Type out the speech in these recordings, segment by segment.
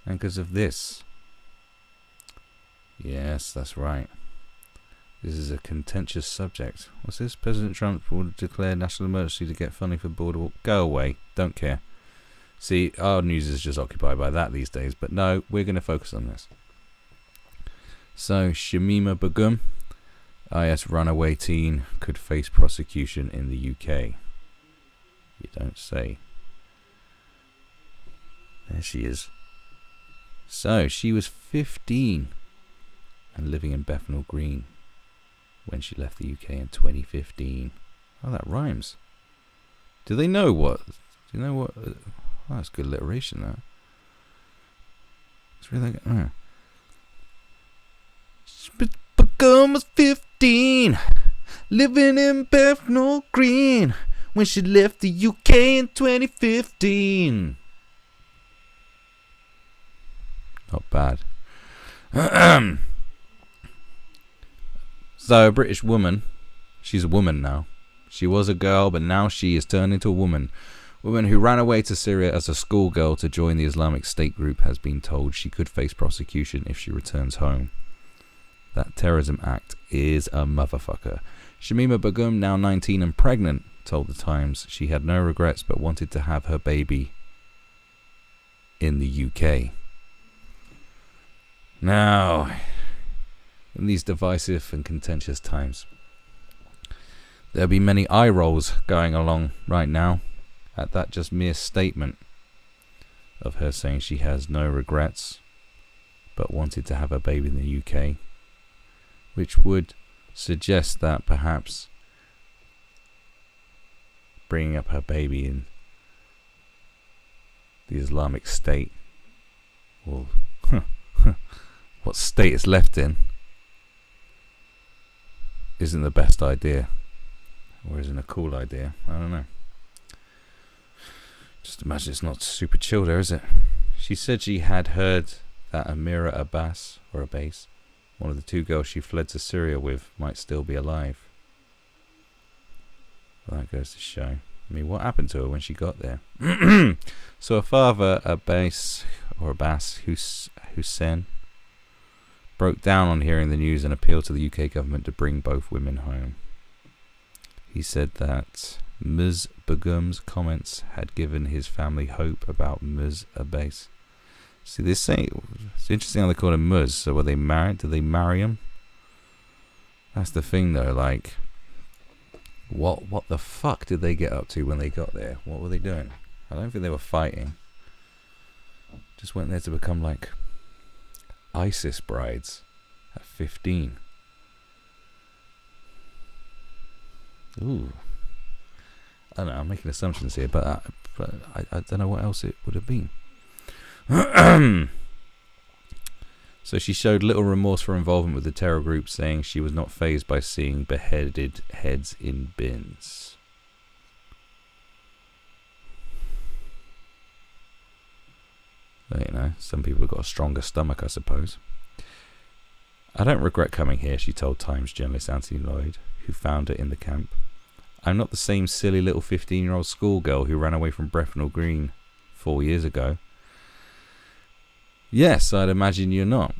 And because of this. Yes, that's right. This is a contentious subject. What's this? President Trump will declare national emergency to get funding for border wall. Go away. Don't care. See, our news is just occupied by that these days. But no, we're going to focus on this. So, Shamima Begum, IS runaway teen, could face prosecution in the UK. You don't say. There she is. So, she was 15 and living in Bethnal Green when she left the UK in 2015. Oh, that rhymes. Do they know what? Do you know what? Oh, that's good alliteration, that. It's really good. Begum was 15, living in Bethnal Green when she left the UK in 2015. Not bad. So, a British woman, she's a woman now. She was a girl, but now she is turned into a woman. Woman who ran away to Syria as a schoolgirl to join the Islamic State group has been told she could face prosecution if she returns home. That terrorism act is a motherfucker. Shamima Begum, now 19 and pregnant, told The Times she had no regrets but wanted to have her baby in the UK. Now, in these divisive and contentious times, there'll be many eye rolls going along right now at that just mere statement of her saying she has no regrets but wanted to have a baby in the UK, which would suggest that perhaps bringing up her baby in the Islamic State, or what state it's left in, isn't the best idea, or isn't a cool idea. I don't know. Just imagine it's not super chill there, is it? She said she had heard that Amira Abbas, one of the two girls she fled to Syria with, might still be alive. Well, that goes to show. I mean, what happened to her when she got there? So her father, Abbas Hussein, broke down on hearing the news and appealed to the UK government to bring both women home. He said that Ms. Begum's comments had given his family hope about Ms. Abbas. See, they say it's interesting how they call him Ms. So were they married? Did they marry him? That's the thing, though. Like, what the fuck did they get up to when they got there? What were they doing? I don't think they were fighting. Just went there to become like ISIS brides at 15. Ooh. I don't know, I'm making assumptions here, but I don't know what else it would have been. So she showed little remorse for involvement with the terror group, saying she was not fazed by seeing beheaded heads in bins. But, you know, some people have got a stronger stomach, I suppose. I don't regret coming here, she told Times journalist Anthony Lloyd, who found her in the camp. I'm not the same silly little 15-year-old schoolgirl who ran away from Bethnal Green 4 years ago. Yes, I'd imagine you're not.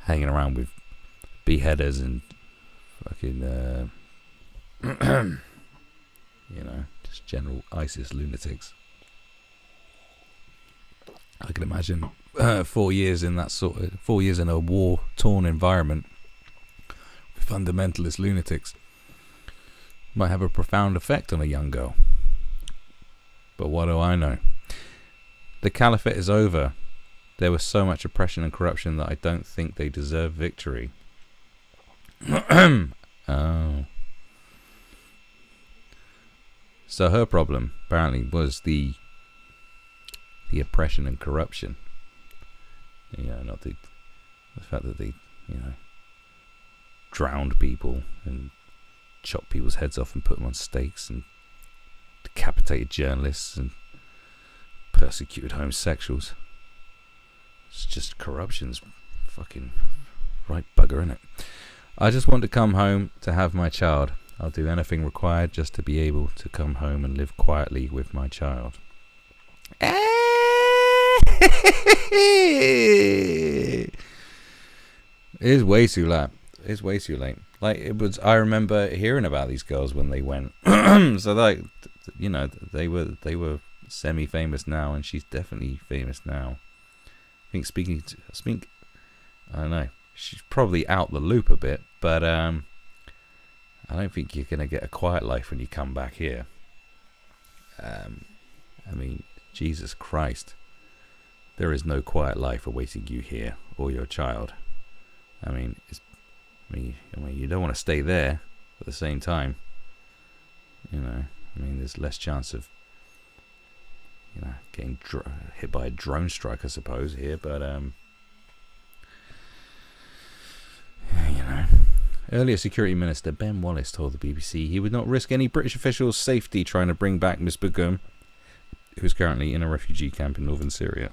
Hanging around with beheaders and fucking, you know, just general ISIS lunatics. I can imagine 4 years in that 4 years in a war-torn environment with fundamentalist lunatics might have a profound effect on a young girl. But what do I know? The caliphate is over. There was so much oppression and corruption that I don't think they deserve victory. Oh. So her problem, apparently, was the oppression and corruption. You know, not the fact that they, you know, drowned people and chopped people's heads off and put them on stakes and decapitated journalists and persecuted homosexuals. It's just corruption's fucking right bugger, innit? I just want to come home to have my child. I'll do anything required just to be able to come home and live quietly with my child. It's way too late. It's way too late. Like, it was. I remember hearing about these girls when they went. So like, you know, they were semi-famous now, and she's definitely famous now. I think I don't know. She's probably out the loop a bit, but I don't think you're gonna get a quiet life when you come back here. I mean, Jesus Christ, there is no quiet life awaiting you here or your child. I mean, you don't want to stay there. At the same time, you know, I mean, there's less chance of, you know, getting hit by a drone strike, I suppose, here. But you know, earlier Security Minister Ben Wallace told the BBC he would not risk any British officials' safety trying to bring back Miss Begum, who is currently in a refugee camp in northern Syria.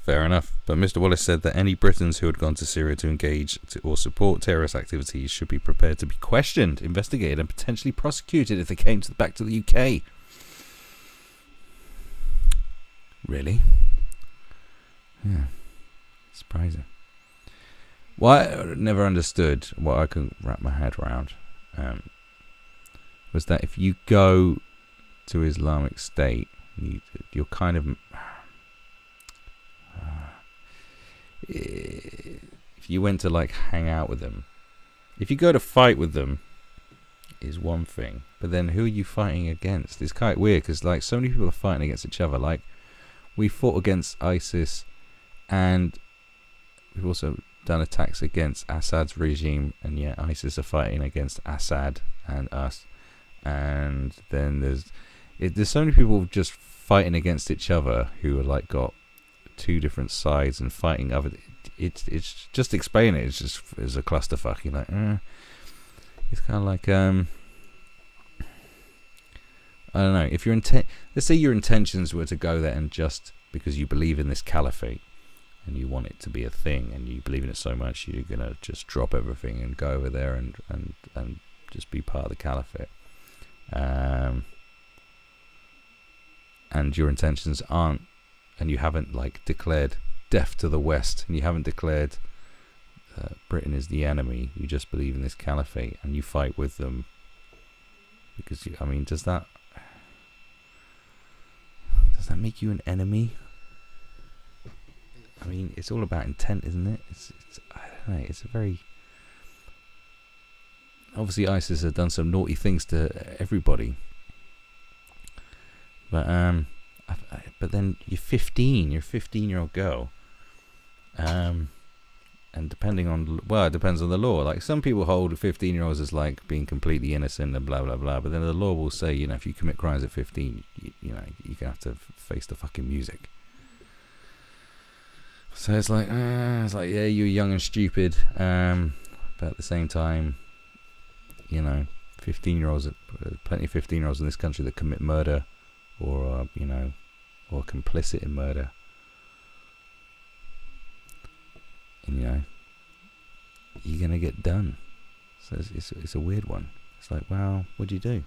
Fair enough, but Mr. Wallace said that any Britons who had gone to Syria to engage or support terrorist activities should be prepared to be questioned, investigated, and potentially prosecuted if they came back to the UK. Really? Yeah. Surprising. What I never understood, what I couldn't wrap my head around, was that if you go to Islamic State, you're kind of... if you went to like hang out with them, if you go to fight with them is one thing, but then who are you fighting against? It's quite weird because like so many people are fighting against each other. Like we fought against ISIS, and we've also done attacks against Assad's regime, and yet ISIS are fighting against Assad and us. And then there's so many people just fighting against each other who are like got two different sides and fighting other. It's just explaining it. It's a clusterfuck. You're like, it's kind of like I don't know. If let's say your intentions were to go there and just because you believe in this caliphate and you want it to be a thing and you believe in it so much, you're gonna just drop everything and go over there and just be part of the caliphate. And your intentions aren't. And you haven't like declared death to the West, and you haven't declared Britain is the enemy. You just believe in this caliphate, and you fight with them because I mean, does that make you an enemy? I mean, it's all about intent, isn't it? It's I don't know. It's a very obviously ISIS has done some naughty things to everybody, but then you're 15. You're a 15-year-old girl, and depending on it depends on the law. Like some people hold 15-year-olds as like being completely innocent and blah blah blah. But then the law will say, you know, if you commit crimes at 15, you know, you're gonna have to face the fucking music. So it's like yeah, you're young and stupid, but at the same time, you know, 15-year-olds, plenty of 15-year-olds in this country that commit murder, or you know, or complicit in murder, and you know, you're gonna get done. So it's a weird one. It's like, well, what do you do?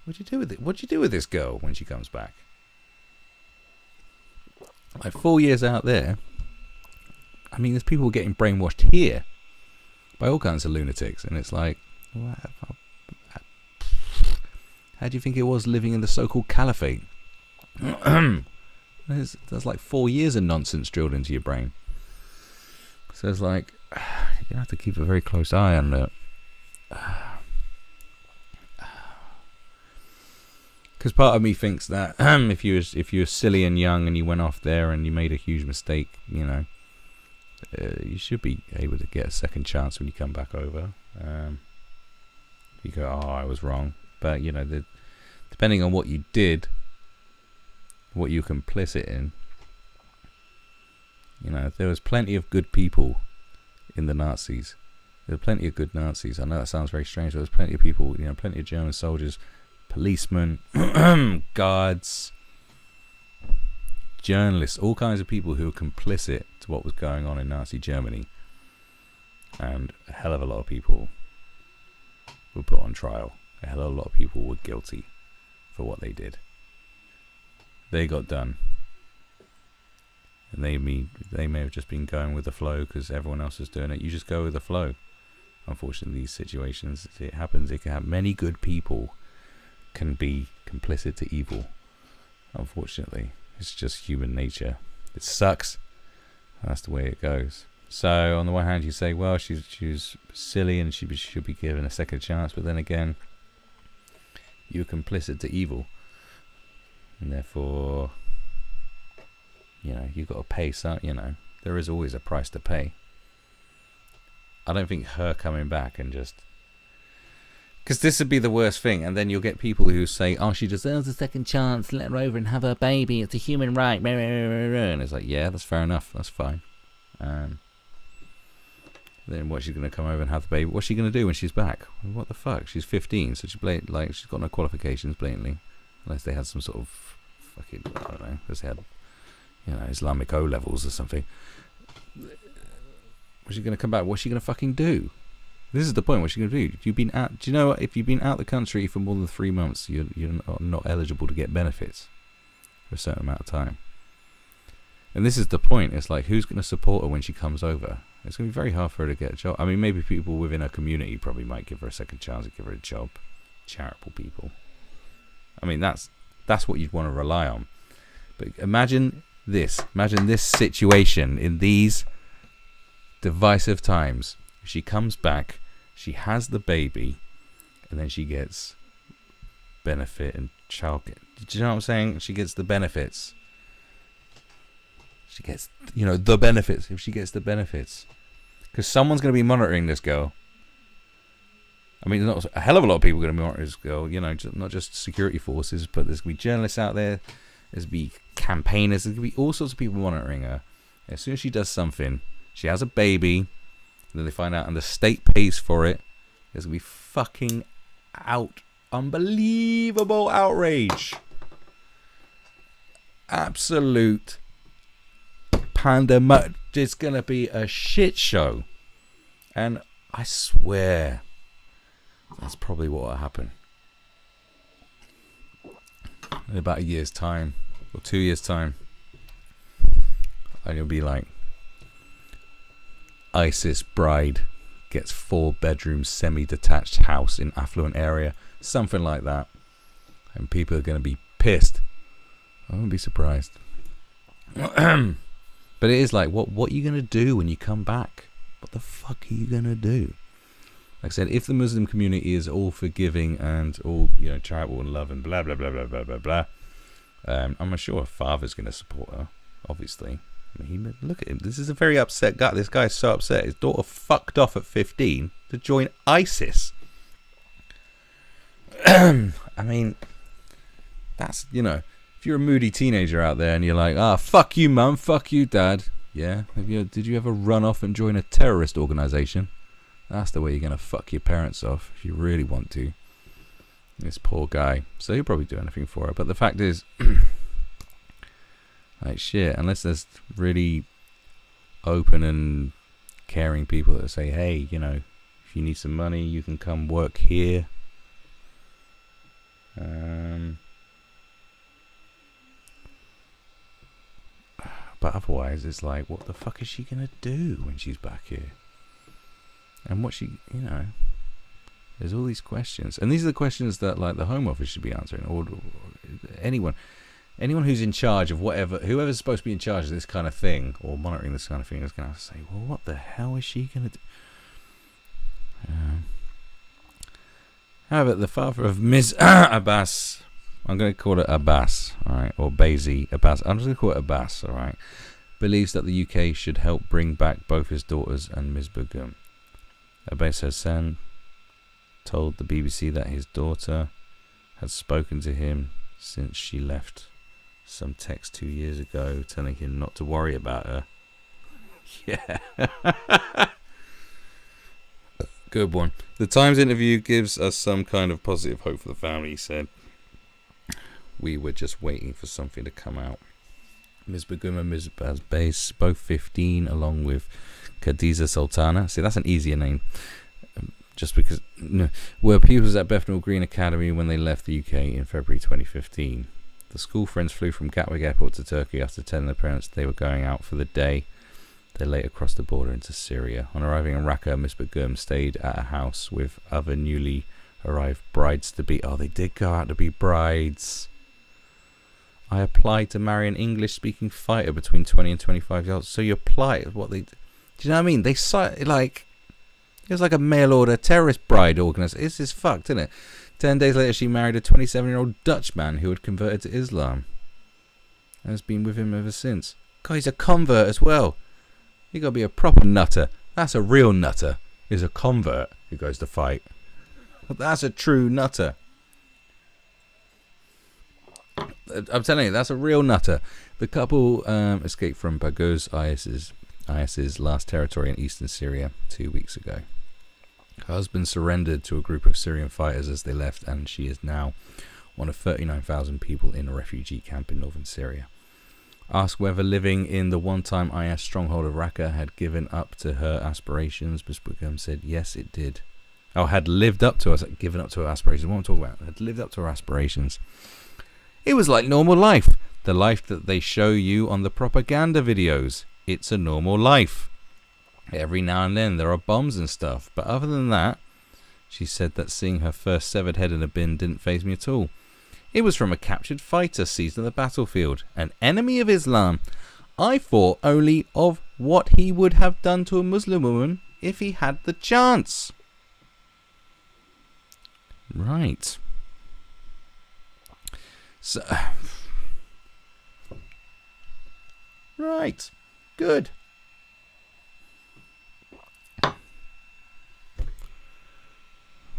What do you do with it? What do you do with this girl when she comes back? Like 4 years out there. I mean, there's people getting brainwashed here by all kinds of lunatics, and it's like, how do you think it was living in the so-called caliphate? There's like 4 years of nonsense drilled into your brain. So it's like, you're gonna have to keep a very close eye on that. Because part of me thinks that if you were silly and young and you went off there and you made a huge mistake, you know, you should be able to get a second chance when you come back over. You go, oh, I was wrong. But, you know, depending on what you did, what you're complicit in, you know, there was plenty of good people in the Nazis. There were plenty of good Nazis. I know that sounds very strange, but there was plenty of people, you know, plenty of German soldiers, policemen, guards, journalists, all kinds of people who were complicit to what was going on in Nazi Germany. And a hell of a lot of people were put on trial. A hell of a lot of people were guilty for what they did. They got done. And they may have just been going with the flow because everyone else is doing it. You just go with the flow. Unfortunately, these situations, it happens. It can have many good people can be complicit to evil. Unfortunately, it's just human nature. It sucks. That's the way it goes. So on the one hand, you say, well, she's silly and she should be given a second chance. But then again, you're complicit to evil, and therefore, you've got to pay some. There is always a price to pay. I don't think her coming back and just, because this would be the worst thing, and then you'll get people who say, oh, she deserves a second chance, let her over and have her baby, it's a human right, and it's like, yeah, that's fair enough, that's fine. Then what's she going to come over and have the baby? What's she going to do when she's back? What the fuck? She's 15, so she's got no qualifications, blatantly, unless they had some sort of fucking, I don't know, unless they had, Islamic O levels or something. What's she going to come back? What's she going to fucking do? This is the point. What's she going to do? Do you know what? If you've been out the country for more than 3 months, you're not eligible to get benefits for a certain amount of time. And this is the point. It's like, who's going to support her when she comes over? It's going to be very hard for her to get a job. I mean, maybe people within her community probably might give her a second chance and give her a job. Charitable people. I mean, that's what you'd want to rely on. But imagine this. Imagine this situation in these divisive times. She comes back, she has the baby, and then she gets benefit and childcare. Do you know what I'm saying? She gets the benefits. She gets, the benefits. If she gets the benefits, because someone's going to be monitoring this girl. I mean, not a hell of a lot of people are going to be monitoring this girl. Not just security forces, but there's going to be journalists out there. There's going to be campaigners. There's going to be all sorts of people monitoring her. As soon as she does something, she has a baby, and then they find out, and the state pays for it. There's going to be fucking unbelievable outrage. Absolute pandemonium. It's going to be a shit show. And I swear, that's probably what will happen. In about a year's time, or 2 years' time, and you'll be like, ISIS bride gets 4-bedroom semi-detached house in affluent area, something like that, and people are going to be pissed. I wouldn't be surprised. But it is like, what are you going to do when you come back? What the fuck are you going to do? Like I said, if the Muslim community is all forgiving and all, charitable and love and blah, blah, blah, blah, blah, blah, blah, I'm sure her father's going to support her, obviously. I mean, look at him. This is a very upset guy. This guy's so upset. His daughter fucked off at 15 to join ISIS. I mean, that's, if you're a moody teenager out there and you're like, fuck you, mum, fuck you, dad. Yeah? Did you ever run off and join a terrorist organization? That's the way you're going to fuck your parents off if you really want to. This poor guy. So he'll probably do anything for her. But the fact is, like, shit, unless there's really open and caring people that say, hey, if you need some money, you can come work here. But otherwise, it's like, what the fuck is she going to do when she's back here? And what she, there's all these questions. And these are the questions that, like, the Home Office should be answering. Or anyone who's in charge of whoever's supposed to be in charge of this kind of thing, or monitoring this kind of thing, is going to have to say, well, what the hell is she going to do? However, the father of Ms. Abbas, I'm going to call it Abbas, alright, or Bazi Abbas, I'm just going to call it Abbas, alright, believes that the UK should help bring back both his daughters and Ms. Begum. Abbas Hassan told the BBC that his daughter had spoken to him since she left some text 2 years ago telling him not to worry about her. Yeah. Good one. The Times interview gives us some kind of positive hope for the family, he said. We were just waiting for something to come out. Ms. Begum and Ms. Bazbais, both 15, along with Khadija Sultana. See, that's an easier name. Just because were pupils at Bethnal Green Academy when they left the UK in February 2015. The school friends flew from Gatwick Airport to Turkey after telling their parents they were going out for the day. They later crossed the border into Syria. On arriving in Raqqa, Miss Begum stayed at a house with other newly arrived brides-to-be. Oh, they did go out to be brides. I applied to marry an English-speaking fighter between 20 and 25 years old. So you apply what they... Do you know what I mean? They like... It was like a mail-order terrorist bride organisation. This is fucked, isn't it? 10 days later, she married a 27-year-old Dutch man who had converted to Islam and has been with him ever since. God, he's a convert as well. You got to be a proper nutter. That's a real nutter, is a convert who goes to fight. That's a true nutter. I'm telling you, that's a real nutter. The couple escaped from Baghouz, IS's last territory in eastern Syria 2 weeks ago. Her husband surrendered to a group of Syrian fighters as they left, and she is now one of 39,000 people in a refugee camp in northern Syria. Asked whether living in the one-time IS stronghold of Raqqa had given up to her aspirations, Ms. Begum said yes, it did. Oh, had lived up to us, given up to her aspirations. What I'm talking about, had lived up to her aspirations. It was like normal life, the life that they show you on the propaganda videos. It's a normal life. Every now and then there are bombs and stuff, but other than that, she said that seeing her first severed head in a bin didn't faze me at all. It was from a captured fighter seized on the battlefield, an enemy of Islam. I thought only of what he would have done to a Muslim woman if he had the chance. Right. So, right. Good.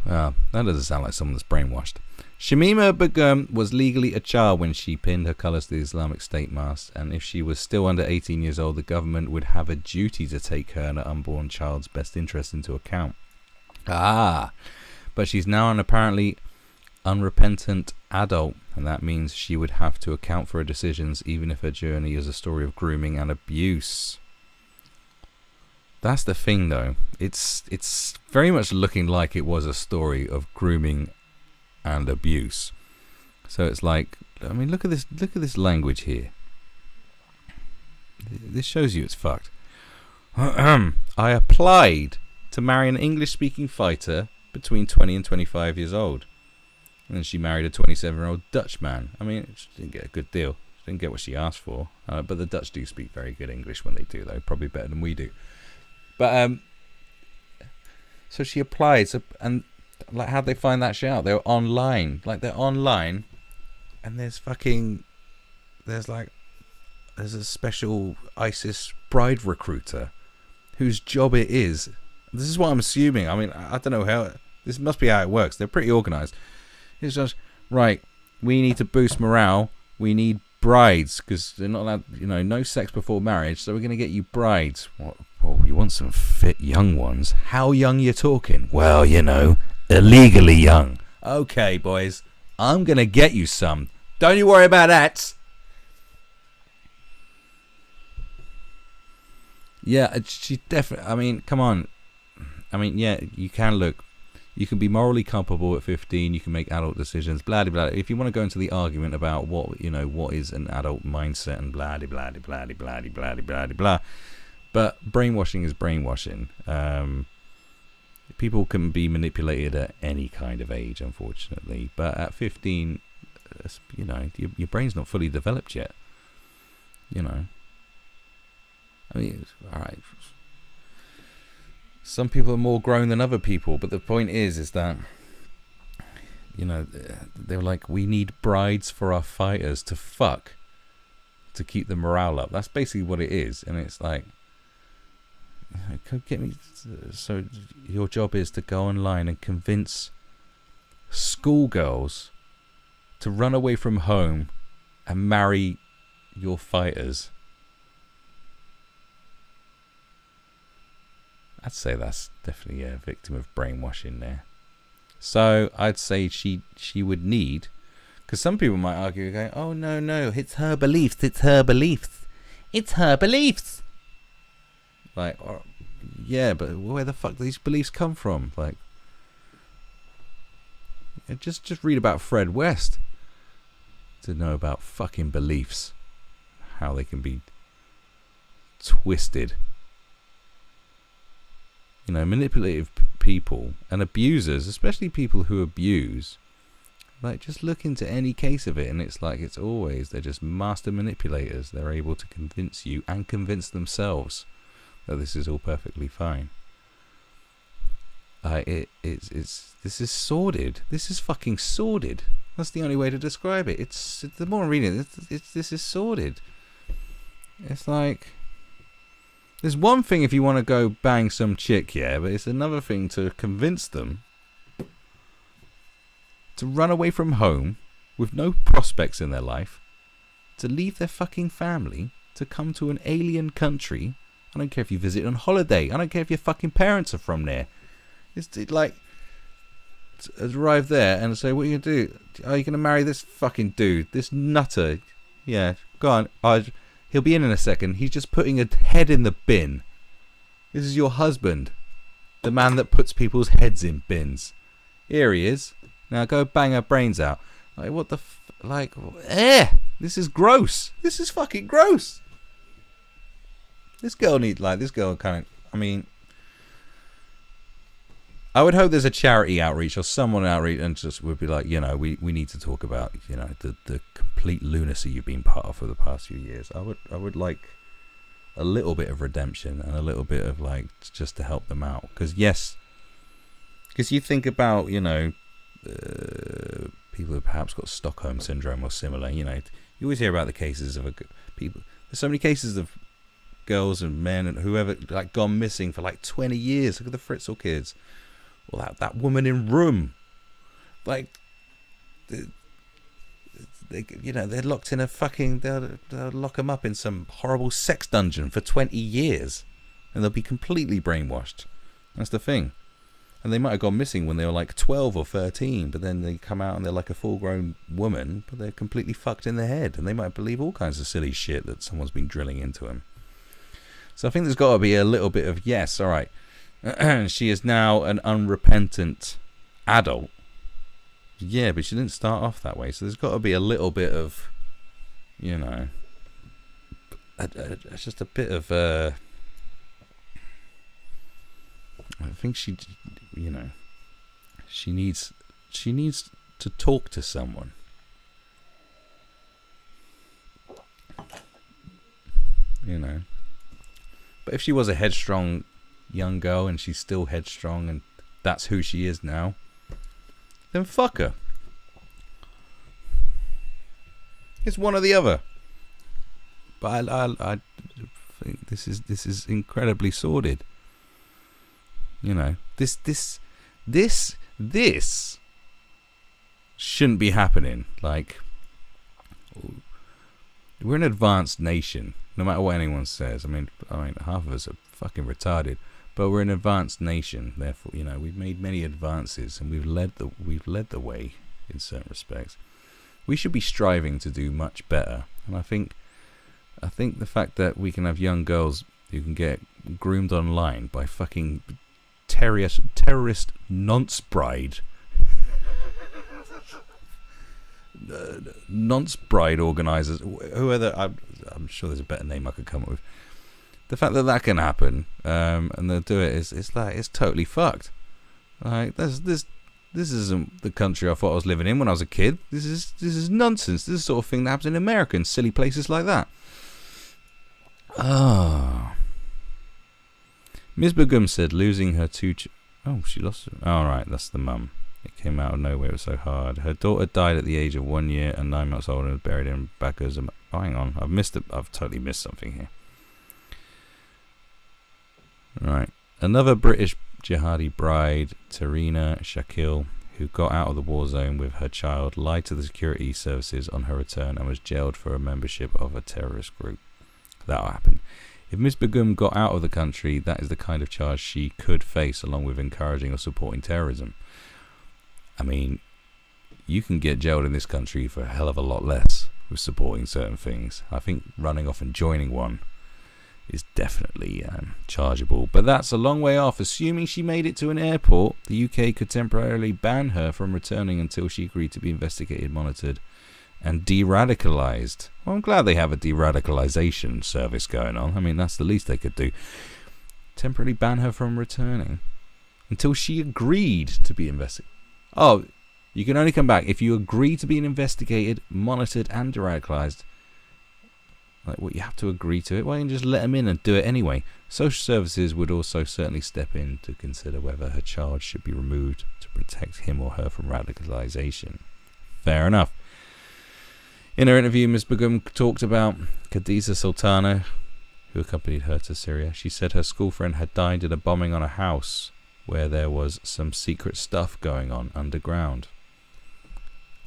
Well, that doesn't sound like someone that's brainwashed. Shamima Begum was legally a child when she pinned her colours to the Islamic State mast, and if she was still under 18 years old, the government would have a duty to take her and her unborn child's best interest into account. But she's now an apparently unrepentant adult, and that means she would have to account for her decisions, even if her journey is a story of grooming and abuse. That's the thing, though. It's very much looking like it was a story of grooming and abuse. So it's like, I mean, look at this language here. This shows you it's fucked. I applied to marry an English-speaking fighter between 20 and 25 years old. And then she married a 27-year-old Dutch man. I mean, she didn't get a good deal. She didn't get what she asked for. But the Dutch do speak very good English when they do, though. Probably better than we do. But, so she applied. So, and, like, how'd they find that shit out? They were online. Like, they're online. And there's a special ISIS bride recruiter whose job it is. This is what I'm assuming. I mean, I don't know how. This must be how it works. They're pretty organised. It's just, right, we need to boost morale. We need brides because they're not allowed, no sex before marriage. So we're going to get you brides. What? Oh, you want some fit young ones? How young you talking? Well, illegally young. Okay, boys, I'm going to get you some. Don't you worry about that. Yeah, she definitely, I mean, come on. I mean, yeah, you can be morally culpable at 15. You can make adult decisions, blah, blah, blah. If you want to go into the argument about what is an adult mindset and blah, blah, blah, blah, blah, blah, blah, blah. But brainwashing is brainwashing. People can be manipulated at any kind of age, unfortunately. But at 15, your brain's not fully developed yet. I mean, all right. Some people are more grown than other people, but the point is that, they're like, we need brides for our fighters to fuck to keep the morale up. That's basically what it is. And it's like, get me. So your job is to go online and convince schoolgirls to run away from home and marry your fighters. I'd say that's definitely a victim of brainwashing there. So I'd say she would need, because some people might argue, going, oh no, it's her beliefs. Like, yeah, but where the fuck do these beliefs come from? Like, just read about Fred West. to know about fucking beliefs, how they can be twisted. You know, manipulative people and abusers, especially people who abuse, like, just look into any case of it and it's like, it's always, they're just master manipulators. They're able to convince you and convince themselves that this is all perfectly fine. This is sordid. This is fucking sordid. That's the only way to describe it. It's the more I'm reading it, this is sordid. It's like, there's one thing if you want to go bang some chick, yeah, but it's another thing to convince them to run away from home with no prospects in their life, to leave their fucking family, to come to an alien country. I don't care if you visit on holiday. I don't care if your fucking parents are from there. It's like, arrive there and say, what are you going to do? Are you going to marry this fucking dude? This nutter? Yeah, go on. He'll be in a second. He's just putting a head in the bin. This is your husband. The man that puts people's heads in bins. Here he is. Now go bang her brains out. Like, what the this is gross. This is fucking gross. This girl kind of, I mean, I would hope there's a charity outreach or someone outreach and just would be like, you know, we need to talk about, you know, the complete lunacy you've been part of for the past few years. I would like a little bit of redemption and a little bit of, like, just to help them out. Because you think about, you know, people who perhaps got Stockholm syndrome or similar. You know, you always hear about the cases of people. There's so many cases of girls and men and whoever, like, gone missing for like 20 years. Look at the Fritzl kids. Well, that woman in Room, like, you know, they're locked in a fucking, they'll lock them up in some horrible sex dungeon for 20 years and they'll be completely brainwashed. That's the thing. And they might have gone missing when they were like 12 or 13, but then they come out and they're like a full-grown woman, but they're completely fucked in their head, and they might believe all kinds of silly shit that someone's been drilling into them. So I think there's got to be a little bit of, yes, all right, she is now an unrepentant adult. Yeah, but she didn't start off that way, so there's got to be a little bit of, you know, just a bit of, I think she, you know, she needs to talk to someone. You know. But if she was a headstrong young girl and she's still headstrong and that's who she is now, then fuck her. It's one or the other. But I think this is incredibly sordid. You know, this shouldn't be happening. Like, we're an advanced nation, no matter what anyone says. I mean, half of us are fucking retarded, but we're an advanced nation. Therefore, you know, we've made many advances and we've led the way in certain respects. We should be striving to do much better. And I think the fact that we can have young girls who can get groomed online by fucking terrorist nonce bride organizers, whoever, I'm sure there's a better name I could come up with. The fact that can happen, and they'll do it, it's like, it's totally fucked. Like, this isn't the country I thought I was living in when I was a kid. This is nonsense. This is the sort of thing that happens in America and silly places like that. Ms. Begum said losing her two... she lost... right, that's the mum. It came out of nowhere. It was so hard. Her daughter died at the age of 1 year and 9 months old and was buried in Bacchus. Hang on. I've totally missed something here. Right. Another British jihadi bride, Tarina Shakil, who got out of the war zone with her child, lied to the security services on her return and was jailed for a membership of a terrorist group. That'll happen. If Ms. Begum got out of the country, that is the kind of charge she could face, along with encouraging or supporting terrorism. I mean, you can get jailed in this country for a hell of a lot less with supporting certain things. I think running off and joining one is definitely chargeable. But that's a long way off. Assuming she made it to an airport, the UK could temporarily ban her from returning until she agreed to be investigated, monitored, and de-radicalized. Well, I'm glad they have a de-radicalization service going on. I mean, that's the least they could do. Temporarily ban her from returning until she agreed to be investigated. Oh, you can only come back if you agree to being investigated, monitored, and de-radicalized. Like, what, you have to agree to it? Why don't you just let them in and do it anyway? Social services would also certainly step in to consider whether her child should be removed to protect him or her from radicalization. Fair enough. In her interview, Ms. Begum talked about Khadija Sultana, who accompanied her to Syria. She said her school friend had died in a bombing on a house where there was some secret stuff going on underground.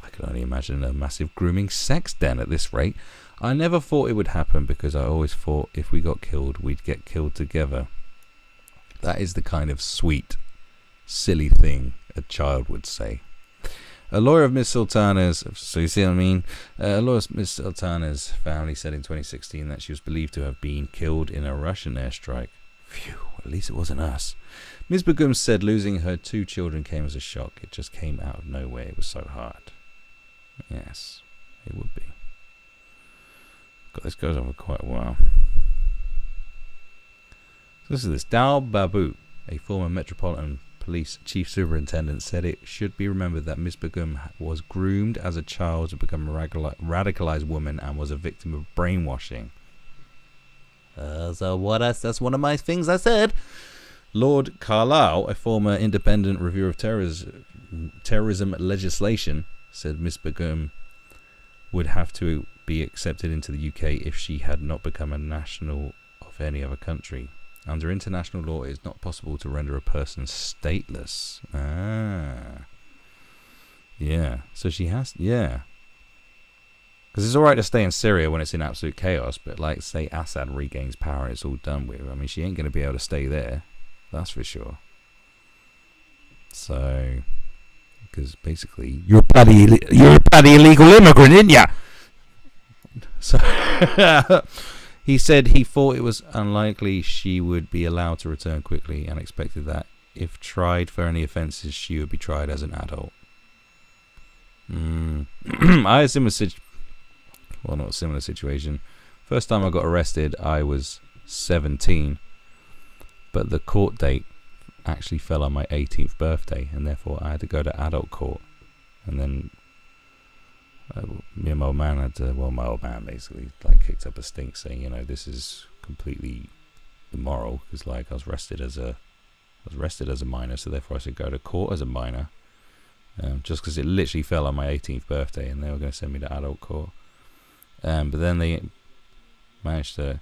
I can only imagine a massive grooming sex den at this rate. I never thought it would happen because I always thought if we got killed, we'd get killed together. That is the kind of sweet, silly thing a child would say. A lawyer of Ms. Sultana's, so you see what I mean? A lawyer of Ms. Sultana's family said in 2016 that she was believed to have been killed in a Russian airstrike. Phew, at least it wasn't us. Ms. Begum said losing her 2 children came as a shock. It just came out of nowhere. It was so hard. Yes, it would be. God, this goes on for quite a while. So this is this. Dal Babu, a former Metropolitan Police Chief Superintendent, said it should be remembered that Ms. Begum was groomed as a child to become a radicalized woman and was a victim of brainwashing. That's one of my things I said. Lord Carlisle, a former independent reviewer of terrorism legislation, said Ms. Begum would have to be accepted into the UK if she had not become a national of any other country. Under international law, it is not possible to render a person stateless. Yeah. So she has, yeah. Because it's alright to stay in Syria when it's in absolute chaos, but like, say Assad regains power and it's all done with. I mean, she ain't going to be able to stay there. That's for sure. So, because basically, you're a bloody illegal immigrant, ain't ya? So, he said he thought it was unlikely she would be allowed to return quickly and expected that if tried for any offences, she would be tried as an adult. I had a similar not a similar situation. First time I got arrested, I was 17, but the court date actually fell on my 18th birthday, and therefore I had to go to adult court. And then me and my old man had to, my old man basically like kicked up a stink saying, this is completely immoral because like I was arrested as a minor, so therefore I should go to court as a minor, just because it literally fell on my 18th birthday, and they were going to send me to adult court. But then they managed to,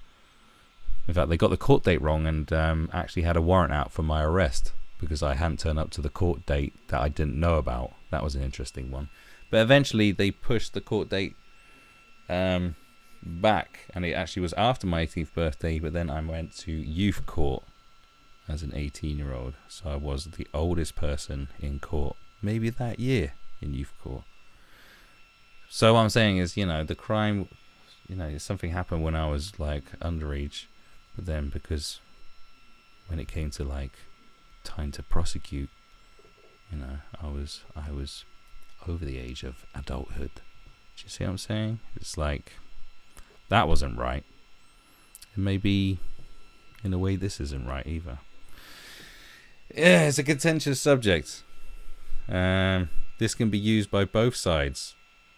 in fact, they got the court date wrong and actually had a warrant out for my arrest because I hadn't turned up to the court date that I didn't know about. That was an interesting one. But eventually they pushed the court date back, and it actually was after my 18th birthday, but then I went to youth court as an 18-year-old. So I was the oldest person in court, maybe that year in youth court. So what I'm saying is, the crime, something happened when I was like underage, but then because when it came to like time to prosecute, I was over the age of adulthood. Do you see what I'm saying? It's like that wasn't right. And maybe in a way this isn't right either. Yeah, it's a contentious subject. This can be used by both sides.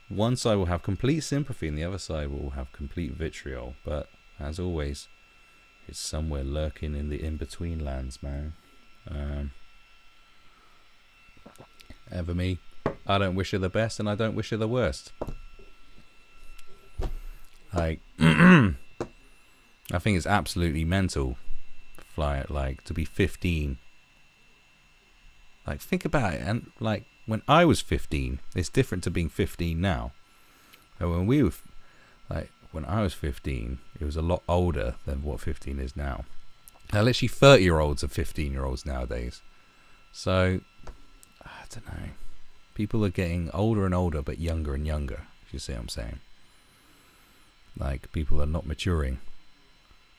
One side will have complete sympathy and the other side will have complete vitriol. But as always, it's somewhere lurking in the in-between lands, man. Ever me, I don't wish her the best and I don't wish her the worst. Like, I think it's absolutely mental, to be 15. Like, think about it. And like, when I was 15, it's different to being 15 now. And when I was 15, it was a lot older than what 15 is now. Now, literally 30-year-olds are 15-year-olds nowadays. So, I don't know. People are getting older and older, but younger and younger, if you see what I'm saying. Like, people are not maturing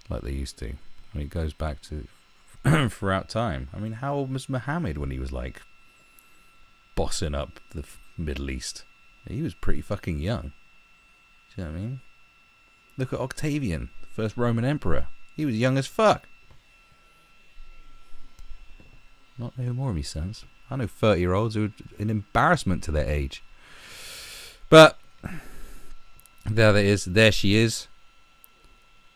like they used to. I mean, it goes back to throughout time. I mean, how old was Muhammad when he was, like, bossing up the Middle East? He was pretty fucking young. Do you know what I mean? Look at Octavian, the first Roman emperor. He was young as fuck. Not no more of me sons. I know 30-year-olds who are an embarrassment to their age. But there it is. There she is.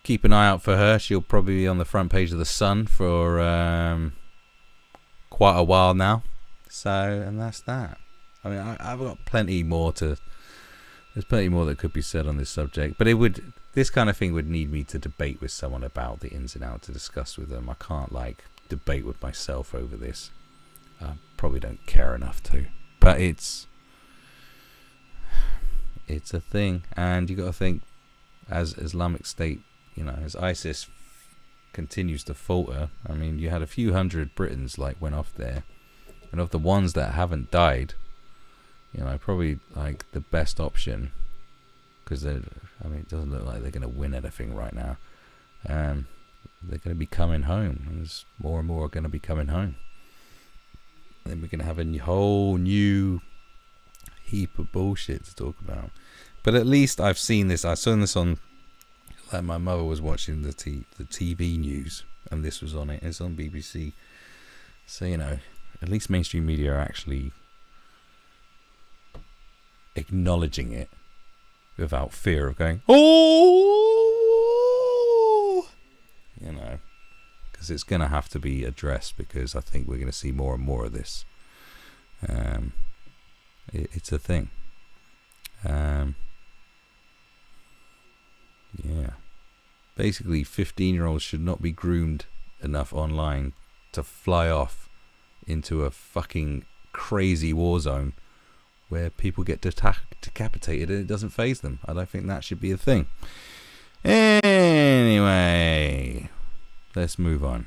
Keep an eye out for her. She'll probably be on the front page of the Sun for quite a while now. So, and that's that. I mean, I've got plenty more to. There's plenty more that could be said on this subject, but this kind of thing would need me to debate with someone about the ins and outs, to discuss with them. I can't debate with myself over this. I probably don't care enough to, but it's a thing, and you got to think, as Islamic State, as ISIS continues to falter. I mean, you had a few hundred Britons went off there, and of the ones that haven't died, probably the best option, because it doesn't look like they're going to win anything right now. They're going to be coming home, and there's more and more are going to be coming home. Then we're going to have a whole new heap of bullshit to talk about. But at least I've seen this. I saw this on, my mother was watching the TV news, and this was on it. It's on BBC. So, at least mainstream media are actually acknowledging it without fear of going, oh, because it's going to have to be addressed, because I think we're going to see more and more of this. It's a thing. Yeah. Basically, 15-year-olds should not be groomed enough online to fly off into a fucking crazy war zone where people get decapitated and it doesn't faze them. I don't think that should be a thing. Anyway, let's move on.